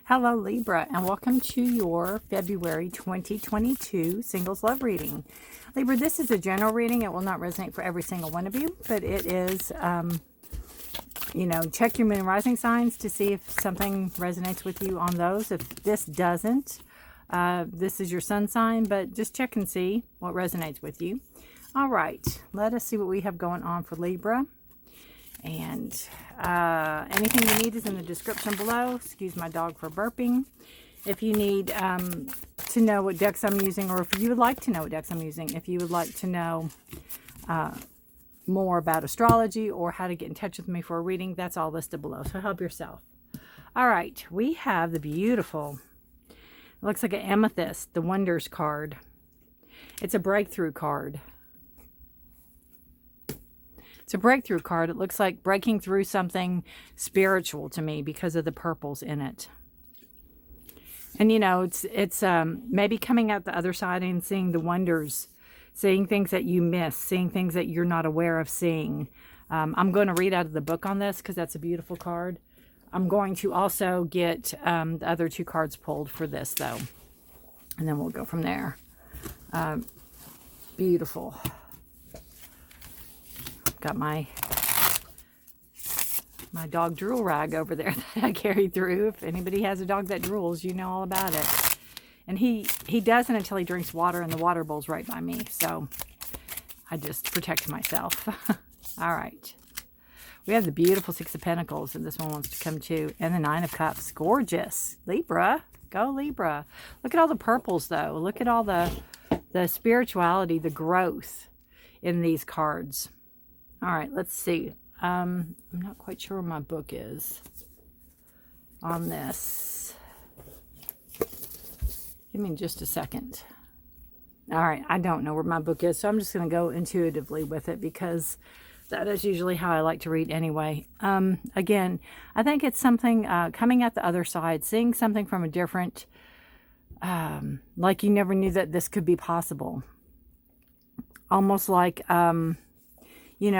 Hello Libra, and welcome to your February 2022 Singles Love Reading. Libra, this is a general reading. It will not resonate for every single one of you, but it is, check your moon and rising signs to see if something resonates with you on those. If this doesn't, this is your sun sign, but just check and see what resonates with you. All right, let us see what we have going on for Libra. And anything you need is in the description below. Excuse my dog for burping. If you need to know what decks I'm using, or if you would like to know what decks I'm using, if you would like to know more about astrology or how to get in touch with me for a reading, that's all listed below. So help yourself. All right, we have the beautiful, it looks like an amethyst, the Wonders card. It's a breakthrough card. It's a breakthrough card. It looks like breaking through something spiritual to me because of the purples in it. And it's maybe coming out the other side and seeing the wonders, seeing things that you miss, seeing things that you're not aware of seeing. I'm going to read out of the book on this because that's a beautiful card. I'm going to also get the other two cards pulled for this though, and then we'll go from there. Beautiful. Got my dog drool rag over there that I carry through. If anybody has a dog that drools, you know all about it. And he doesn't until he drinks water, and the water bowl's right by me. So I just protect myself. All right. We have the beautiful Six of Pentacles, and this one wants to come too. And the Nine of Cups. Gorgeous. Libra. Go Libra. Look at all the purples, though. Look at all the spirituality, the growth in these cards. All right, let's see. I'm not quite sure where my book is on this. Give me just a second. All right, I don't know where my book is, so I'm just going to go intuitively with it because that is usually how I like to read anyway. Again, I think it's something coming at the other side, seeing something from a different, like you never knew that this could be possible. Almost like...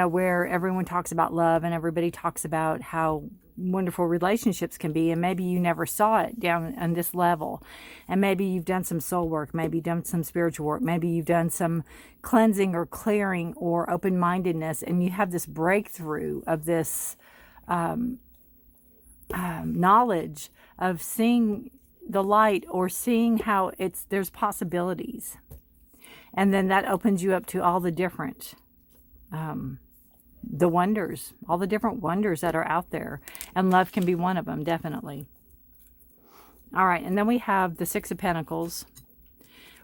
where everyone talks about love and everybody talks about how wonderful relationships can be, and maybe you never saw it down on this level, and maybe you've done some soul work, maybe you've done some spiritual work, maybe you've done some cleansing or clearing or open-mindedness, and you have this breakthrough of this knowledge of seeing the light or seeing how there's possibilities, and then that opens you up to all the different the wonders, all the different wonders that are out there, and love can be one of them, definitely. All right, and then we have the Six of Pentacles,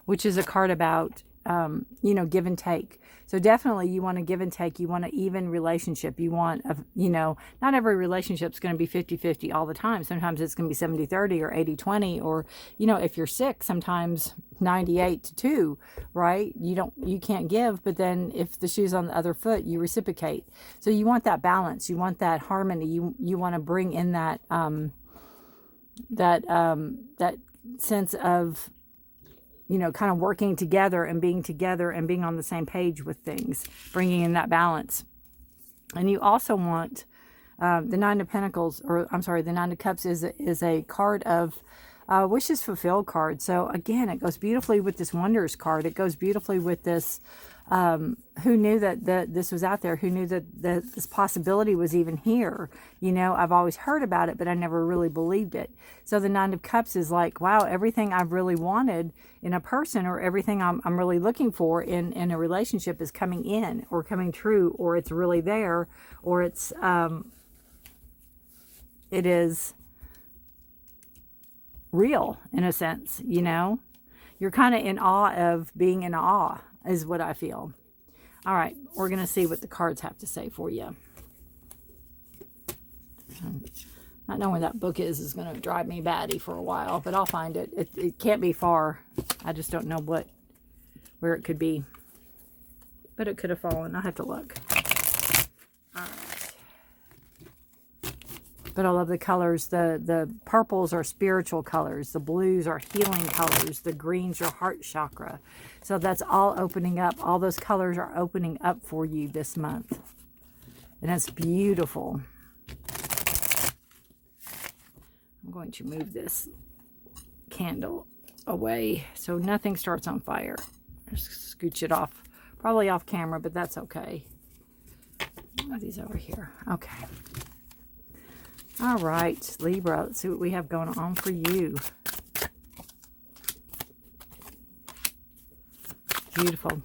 which is a card about give and take. So definitely you want to give and take. You want an even relationship. You want not every relationship is going to be 50-50 all the time. Sometimes it's going to be 70-30 or 80-20, or if you're sick, sometimes 98-2, right? You can't give, but then if the shoe's on the other foot, you reciprocate. So you want that balance. You want that harmony. You want to bring in that that sense of kind of working together and being on the same page with things, bringing in that balance. And you also want the Nine of Pentacles, or I'm sorry, the Nine of Cups is a card of wishes fulfilled card. So again, it goes beautifully with this Wonders card. It goes beautifully with this, who knew that this was out there? Who knew that this possibility was even here? I've always heard about it, but I never really believed it. So the Nine of Cups is like, wow, everything I've really wanted in a person, or everything I'm really looking for in a relationship is coming in, or coming true, or it's really there, or it is real in a sense. You're kind of in awe of being in awe is what I feel. All right, we're going to see what the cards have to say for you. Not knowing where that book is going to drive me batty for a while, but I'll find it. It can't be far. I just don't know where it could be. But it could have fallen. I'll have to look. All right. But I love the colors. The purples are spiritual colors. The blues are healing colors. The greens are heart chakra. So that's all opening up. All those colors are opening up for you this month. And it's beautiful. I'm going to move this candle away so nothing starts on fire. Just scooch it off, probably off camera, but that's okay. Move these over here. Okay. All right, Libra, let's see what we have going on for you. Beautiful.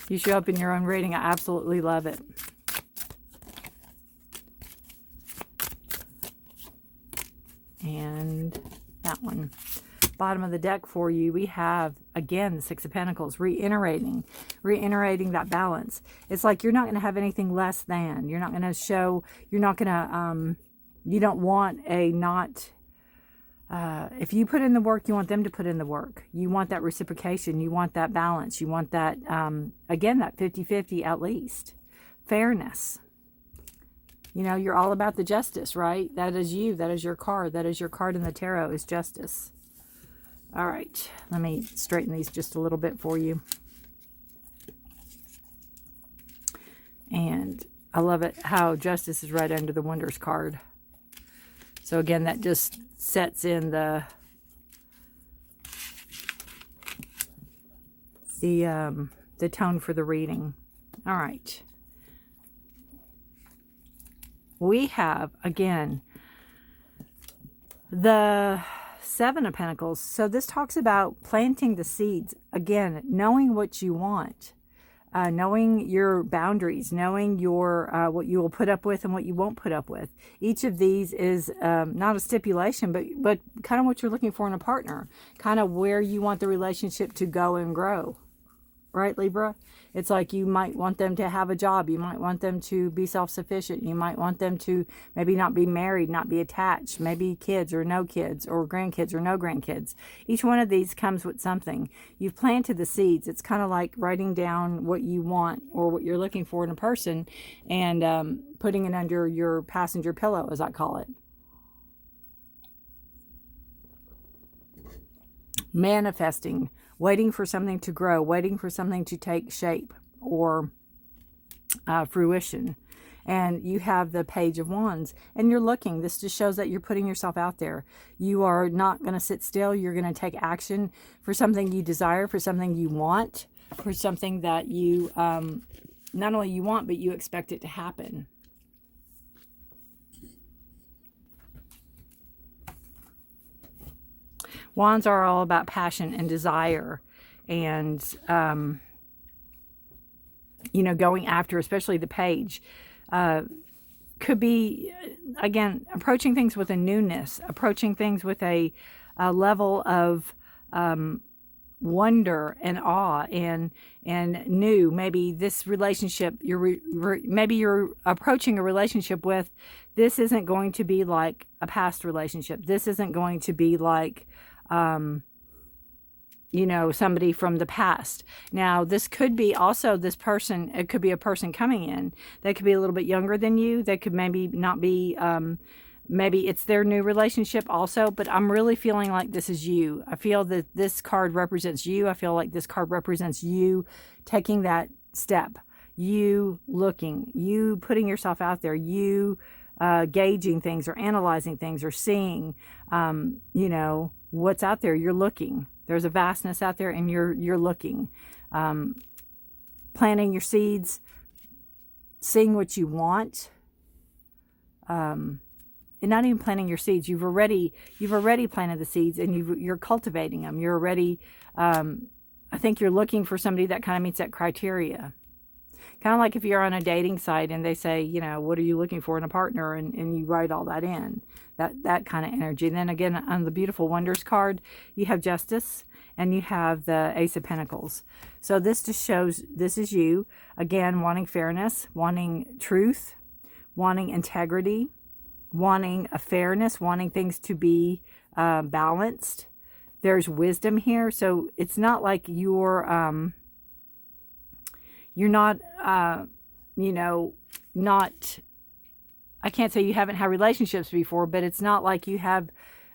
You show up in your own reading. I absolutely love it. And that one. Bottom of the deck for you, we have, again, the Six of Pentacles, reiterating that balance. It's like you're not going to have anything less than. You're not going to show, you're not going to, you don't want a not, if you put in the work, you want them to put in the work. You want that reciprocation. You want that balance. You want that, again, that 50-50 at least. Fairness. You know, you're all about the justice, right? That is you. That is your card. That is your card in the tarot, is justice. All right. Let me straighten these just a little bit for you. And I love it how justice is right under the Wonders card. So again, that just sets in the tone for the reading. All right. We have, again, the Seven of Pentacles. So this talks about planting the seeds. Again, knowing what you want. Knowing your boundaries, knowing your what you will put up with and what you won't put up with. Each of these is not a stipulation, but kind of what you're looking for in a partner. Kind of where you want the relationship to go and grow. Right, Libra? It's like you might want them to have a job. You might want them to be self-sufficient. You might want them to maybe not be married, not be attached. Maybe kids or no kids, or grandkids or no grandkids. Each one of these comes with something. You've planted the seeds. It's kind of like writing down what you want or what you're looking for in a person and putting it under your passenger pillow, as I call it. Manifesting. Waiting for something to grow, waiting for something to take shape or fruition. And you have the Page of Wands, and you're looking. This just shows that you're putting yourself out there. You are not going to sit still. You're going to take action for something you desire, for something you want, for something that you not only you want, but you expect it to happen. Wands are all about passion and desire and, you know, going after, especially the Page. Could be, again, approaching things with a newness, approaching things with a level of wonder and awe and new. Maybe this relationship, maybe you're approaching a relationship with, this isn't going to be like a past relationship. This isn't going to be like, you know, somebody from the past. Now, this could be also this person, it could be a person coming in. They could be a little bit younger than you. They could maybe not be, maybe it's their new relationship also, but I'm really feeling like this is you. I feel that this card represents you. I feel like this card represents you taking that step, you looking, you putting yourself out there, you gauging things or analyzing things or seeing, you know, what's out there. You're looking. There's a vastness out there, and you're looking, planting your seeds, seeing what you want, and not even planting your seeds. You've already planted the seeds, and you're cultivating them. You're already, I think you're looking for somebody that kind of meets that criteria. Kind of like if you're on a dating site and they say, you know, what are you looking for in a partner? And you write all that in, that kind of energy. And then again, on the Beautiful Wonders card, you have Justice and you have the Ace of Pentacles. So this just shows this is you, again, wanting fairness, wanting truth, wanting integrity, wanting a fairness, wanting things to be balanced. There's wisdom here. So it's not like you're not, you know, not, I can't say you haven't had relationships before, but it's not like you have,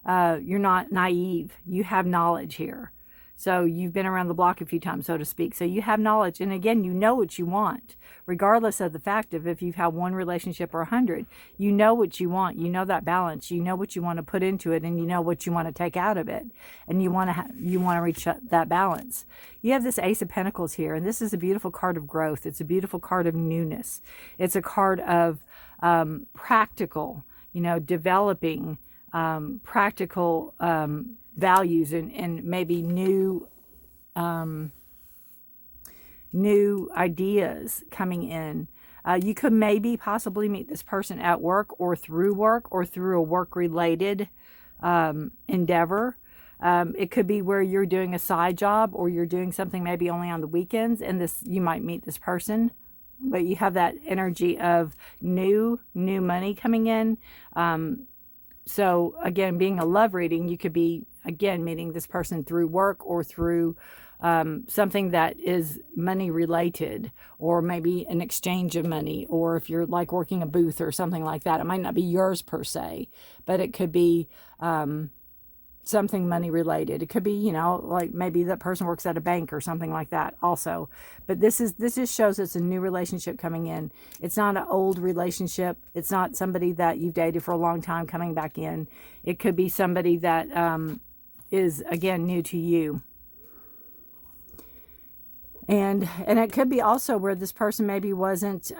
you're not naive. You have knowledge here. So you've been around the block a few times, so to speak. So you have knowledge. And again, you know what you want, regardless of the fact of if you've had one relationship or 100. You know what you want. You know that balance. You know what you want to put into it, and you know what you want to take out of it. And you want to reach that balance. You have this Ace of Pentacles here, and this is a beautiful card of growth. It's a beautiful card of newness. It's a card of practical, developing practical values and maybe new ideas coming in. You could maybe possibly meet this person at work or through a work-related endeavor. It could be where you're doing a side job or you're doing something maybe only on the weekends, and you might meet this person. But you have that energy of new money coming in. So again, being a love reading, you could be, again, meeting this person through work or through something that is money related, or maybe an exchange of money, or if you're like working a booth or something like that. It might not be yours per se, but it could be something money related. It could be, like maybe that person works at a bank or something like that also. But this just shows it's a new relationship coming in. It's not an old relationship. It's not somebody that you've dated for a long time coming back in. It could be somebody that is, again, new to you. And it could be also where this person maybe wasn't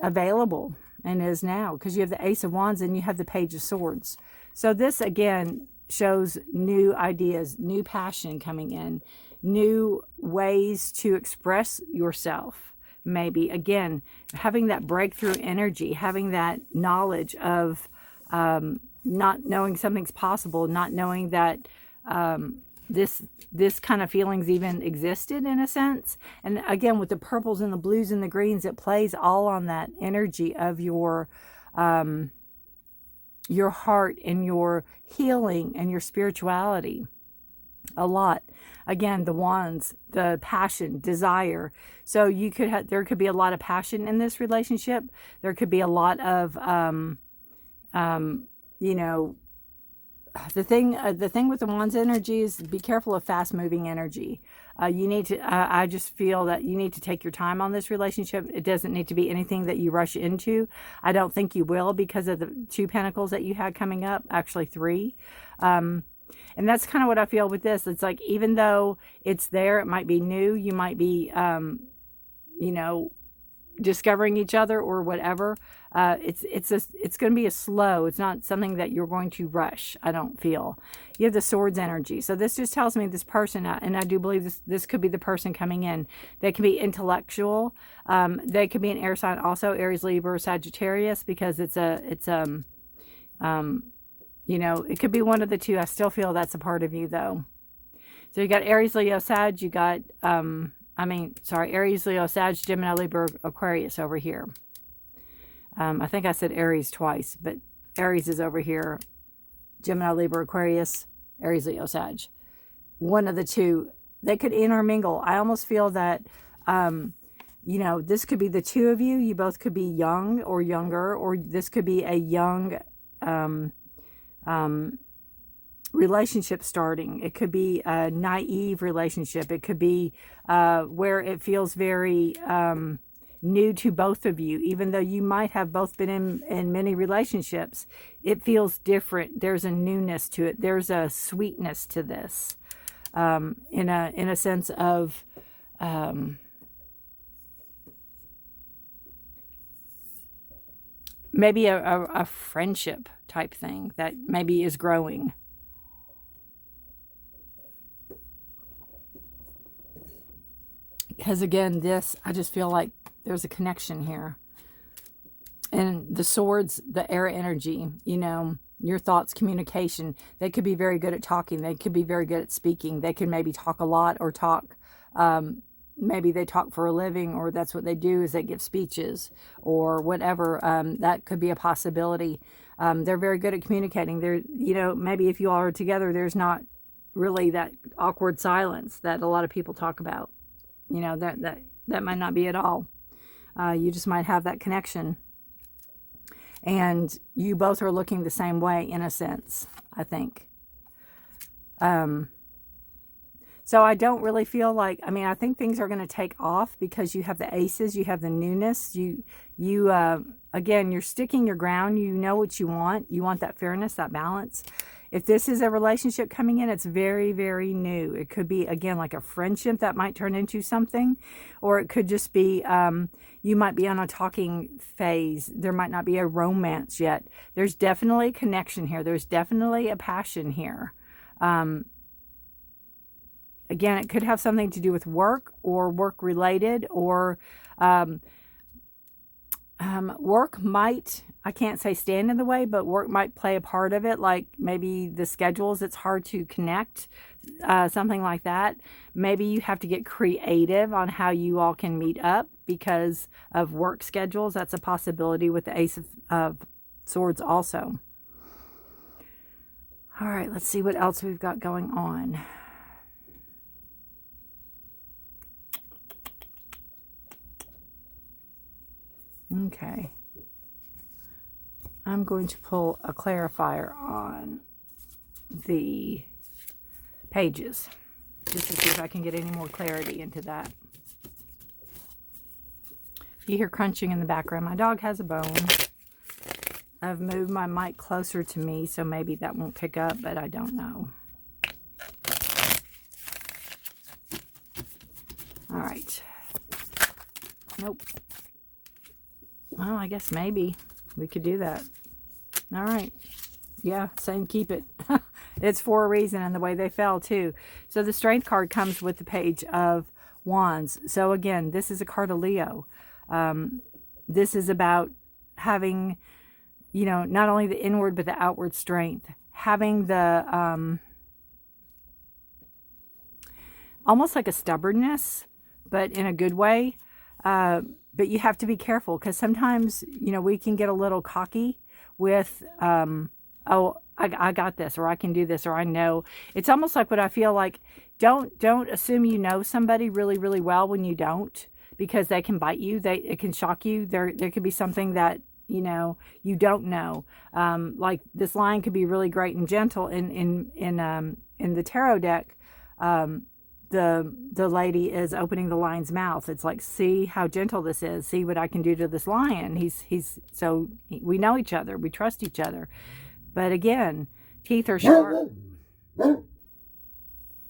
available and is now, because you have the Ace of Wands and you have the Page of Swords. So this, again, shows new ideas, new passion coming in, new ways to express yourself. Maybe, again, having that breakthrough energy, having that knowledge of not knowing something's possible, not knowing that this kind of feelings even existed in a sense. And again, with the purples and the blues and the greens, it plays all on that energy of your heart and your healing and your spirituality a lot. Again, the wands, the passion, desire. So you could there could be a lot of passion in this relationship. There could be a lot of the thing with the wands energy is be careful of fast moving energy. You need to, I just feel that you need to take your time on this relationship. It doesn't need to be anything that you rush into. I don't think you will, because of the 2 pentacles that you had coming up, actually 3. And that's kind of what I feel with this. It's like, even though it's there, it might be new. You might be, discovering each other or whatever. It's going to be a slow. It's not something that you're going to rush, I don't feel. You have the Swords energy. So this just tells me this person, and I do believe this could be the person coming in. They can be intellectual. They could be an air sign also, Aries, Libra, Sagittarius, because it could be one of the two. I still feel that's a part of you, though. So you got Aries, Leo, Sag. You got Aries, Leo, Sag, Gemini, Libra, Aquarius over here. I think I said Aries twice, but Aries is over here. Gemini, Libra, Aquarius, Aries, Leo, Sag. One of the two. They could intermingle. I almost feel that, this could be the two of you. You both could be young or younger, or this could be a young relationship starting. It could be a naive relationship. It could be where it feels very new to both of you, even though you might have both been in many relationships. It feels different. There's a newness to it. There's a sweetness to this, in a sense of maybe a friendship type thing that maybe is growing. Because again, I just feel like there's a connection here. And the Swords, the air energy, your thoughts, communication. They could be very good at talking. They could be very good at speaking. They could maybe talk a lot or talk. Maybe they talk for a living, or that's what they do, is they give speeches or whatever. That could be a possibility. They're very good at communicating. Maybe if you all are together, there's not really that awkward silence that a lot of people talk about. That might not be at all. You just might have that connection. And you both are looking the same way in a sense, I think. So I don't really feel like, I mean, I think things are going to take off because you have the aces, you have the newness, again, you're sticking your ground. You know what you want. You want that fairness, that balance. If this is a relationship coming in, it's very, very new. It could be, again, like a friendship that might turn into something, or it could just be, you might be on a talking phase. There might not be a romance yet. There's definitely a connection here. There's definitely a passion here. Again, it could have something to do with work or work related, or work might, I can't say stand in the way, but work might play a part of it. Like maybe the schedules, it's hard to connect, something like that. Maybe you have to get creative on how you all can meet up because of work schedules. That's a possibility with the Ace of Swords also. All right, let's see what else we've got going on. Okay. I'm going to pull a clarifier on the pages just to see if I can get any more clarity into that. You hear crunching in the background. My dog has a bone. I've moved my mic closer to me, so maybe that won't pick up, but I don't know. All right. Nope. Well, I guess maybe we could do that. All right. Yeah, same, keep it. It's for a reason, and the way they fell too. So the Strength card comes with the Page of Wands. So again, this is a card of Leo. This is about having, you know, not only the inward but the outward strength. Having the, almost like a stubbornness, but in a good way. But you have to be careful because sometimes, you know, we can get a little cocky with, oh, I got this, or I can do this, or I know. It's almost like what I feel like, don't assume you know somebody really, really well when you don't, because they can bite you. It can shock you. There could be something that, you know, you don't know. Like this line could be really great and gentle in the tarot deck. The lady is opening the lion's mouth. It's like, see how gentle this is. See what I can do to this lion. So we know each other. We trust each other. But again, teeth are sharp.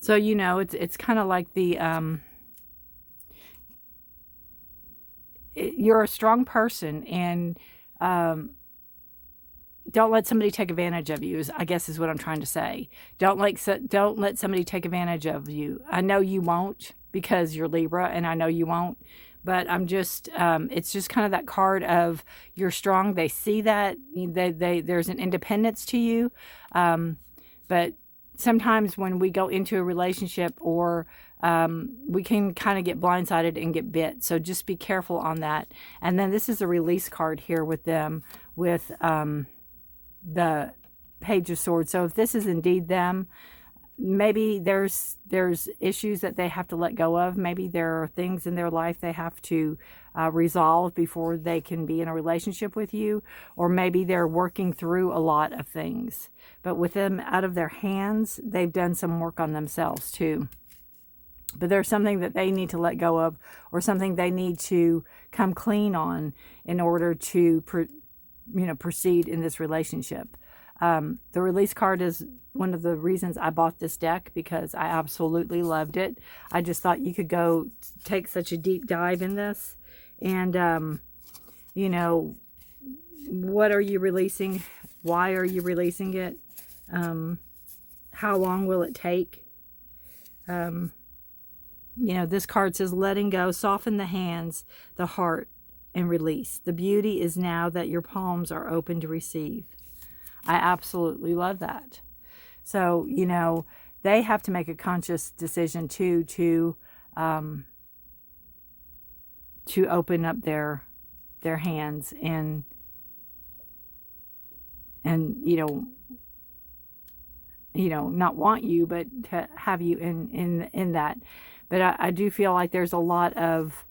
So, you know, it's kind of like the, you're a strong person, and don't let somebody take advantage of you, I guess is what I'm trying to say. Don't let somebody take advantage of you. I know you won't because you're Libra, and I know you won't. But I'm just, it's just kind of that card of you're strong. They see that. There's an independence to you. But sometimes when we go into a relationship, or we can kind of get blindsided and get bit. So just be careful on that. And then this is a release card here with them, with the Page of Swords. So if this is indeed them, maybe there's issues that they have to let go of. Maybe there are things in their life they have to resolve before they can be in a relationship with you, or maybe they're working through a lot of things. But with them out of their hands, they've done some work on themselves too. But there's something that they need to let go of, or something they need to come clean on in order to proceed in this relationship. The release card is one of the reasons I bought this deck, because I absolutely loved it. I just thought you could go take such a deep dive in this. And, you know, what are you releasing? Why are you releasing it? How long will it take? You know, this card says, letting go, soften the hands, the heart, and release. The beauty is now that your palms are open to receive. I absolutely love that. So, you know, they have to make a conscious decision too to open up their hands and you know, not want you, but to have you in that. But I do feel like there's a lot of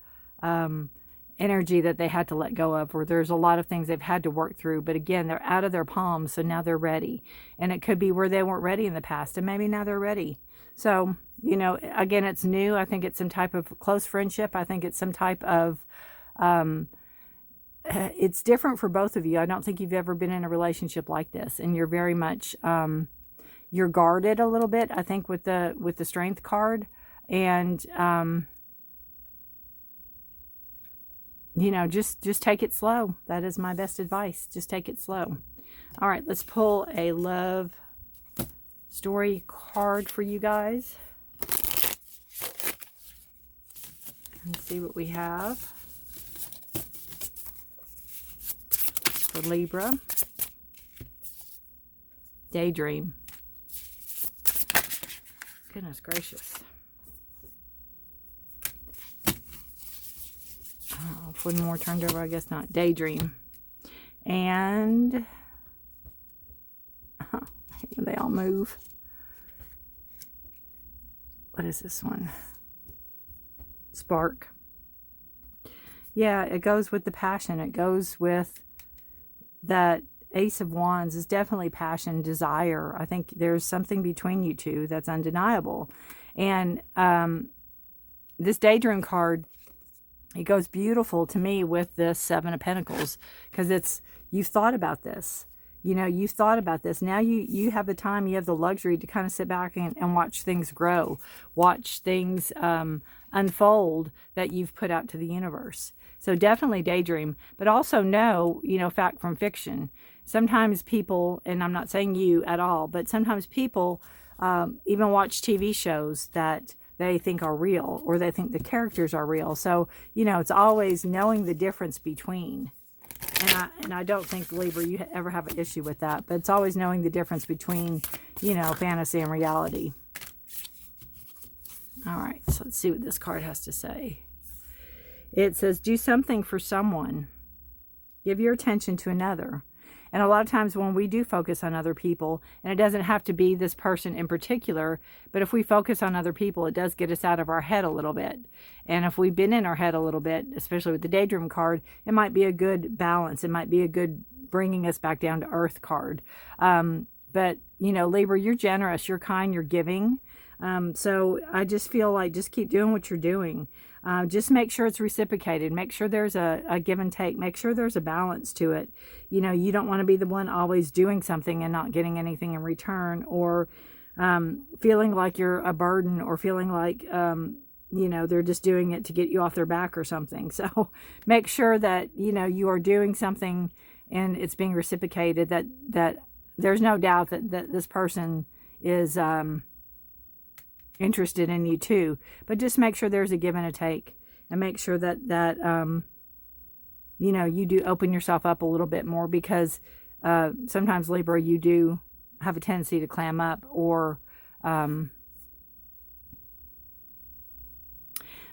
energy that they had to let go of, or there's a lot of things they've had to work through. But again, they're out of their palms, so now they're ready. And it could be where they weren't ready in the past, and maybe now they're ready. So, you know, again, it's new. I think it's some type of close friendship. I think it's some type of, it's different for both of you. I don't think you've ever been in a relationship like this, and you're very much, you're guarded a little bit, I think, with the Strength card. And, you know, just take it slow. That is my best advice. Just take it slow. All right, let's pull a love story card for you guys and see what we have for Libra. Daydream. Goodness gracious. Oh, if one more turned over, I guess not. Daydream. And they all move. What is this one? Spark. Yeah, it goes with the passion. It goes with that Ace of Wands is definitely passion, desire. I think there's something between you two that's undeniable. And this Daydream card, it goes beautiful to me with the Seven of Pentacles, because it's, you've thought about this. You know, you've thought about this. Now you have the time, you have the luxury to kind of sit back and watch things grow, watch things unfold that you've put out to the universe. So definitely daydream, but also know, you know, fact from fiction. Sometimes people, and I'm not saying you at all, but sometimes people even watch TV shows that they think are real, or they think the characters are real. So, you know, it's always knowing the difference between. And I don't think, Libra, you ever have an issue with that. But it's always knowing the difference between, you know, fantasy and reality. All right, so let's see what this card has to say. It says, do something for someone. Give your attention to another. And a lot of times when we do focus on other people, and it doesn't have to be this person in particular, but if we focus on other people, it does get us out of our head a little bit. And if we've been in our head a little bit, especially with the Daydream card, it might be a good balance. It might be a good bringing us back down to earth card. But, you know, Libra, you're generous, you're kind, you're giving. So I just feel like just keep doing what you're doing. Just make sure it's reciprocated. Make sure there's a give and take. Make sure there's a balance to it. You know, you don't want to be the one always doing something and not getting anything in return, or feeling like you're a burden, or feeling like, you know, they're just doing it to get you off their back or something. So make sure that, you know, you are doing something and it's being reciprocated, that there's no doubt that this person is interested in you too. But just make sure there's a give and a take, and make sure that you know, you do open yourself up a little bit more, because sometimes, Libra, you do have a tendency to clam up, or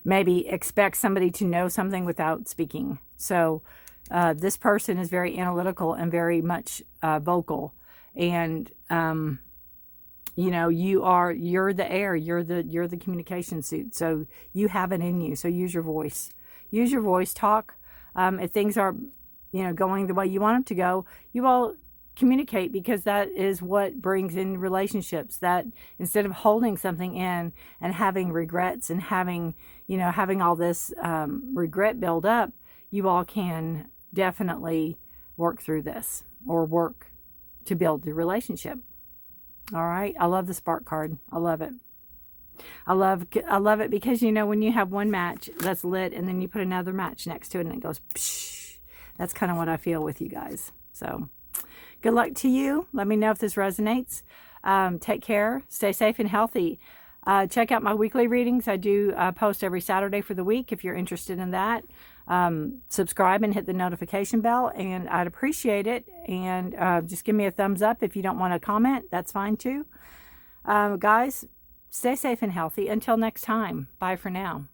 maybe expect somebody to know something without speaking. So this person is very analytical and very much vocal, and you know, you're the air, you're the communication suit. So you have it in you. So use your voice. Use your voice. Talk. If things are, you know, going the way you want them to go, you all communicate, because that is what brings in relationships. That instead of holding something in and having regrets and having, you know, having all this regret build up, you all can definitely work through this, or work to build the relationship. All right. I love the spark card. I love it. I love it, because, you know, when you have one match that's lit and then you put another match next to it and it goes psh, that's kind of what I feel with you guys. So good luck to you. Let me know if this resonates. Take care. Stay safe and healthy. Check out my weekly readings. I do post every Saturday for the week if you're interested in that. Subscribe and hit the notification bell, and I'd appreciate it. And just give me a thumbs up if you don't want to comment. That's fine too. Guys, stay safe and healthy. Until next time. Bye for now.